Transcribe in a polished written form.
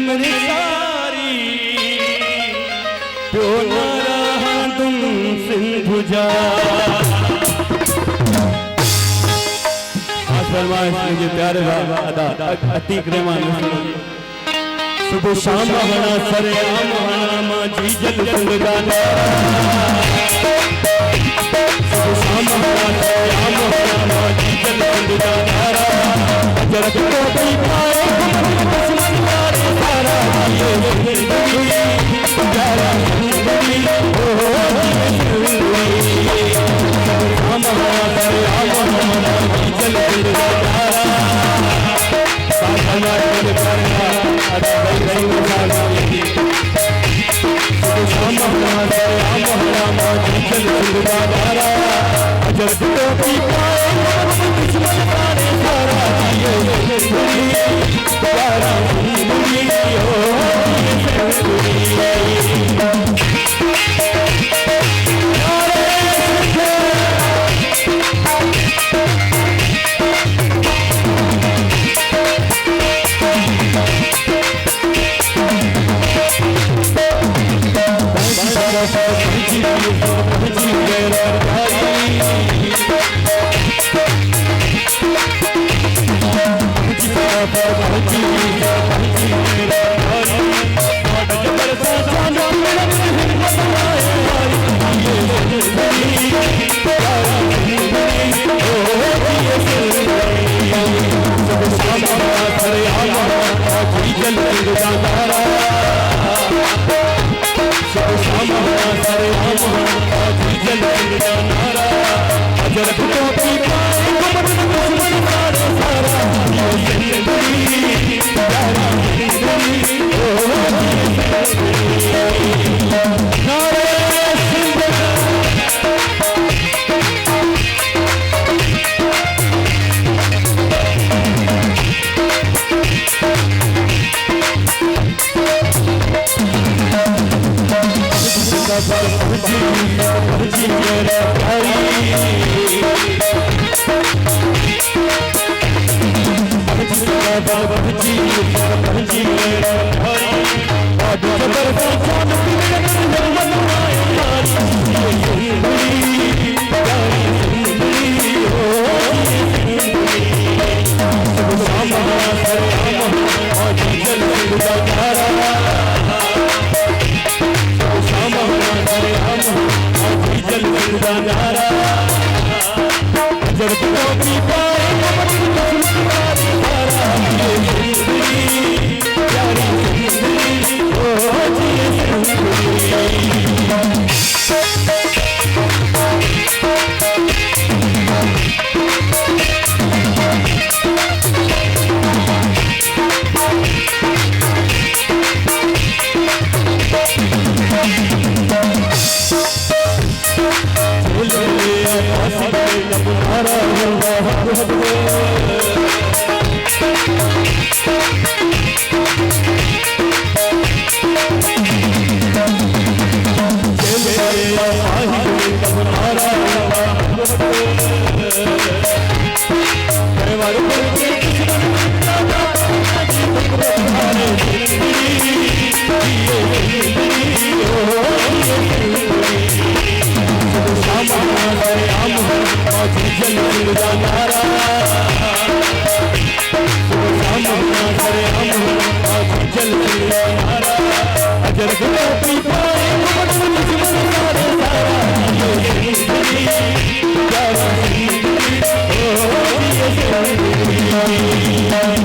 उम्र सारी प्यो न रहा तुम सिंधु जा। मुझे प्यारे अदा अतीक रहमान सुबह शाम हना सरे आम हना माजी जल संग गाना। सुबह शाम हना सरे आम हना माजी जल संग गाना। जरा तो भी पाए दुश्मन मारे सारा ये जिंदगी प्यारा जिंदगी ओ शाम हना सरे आम हना माजी जल संग गाना। Oh,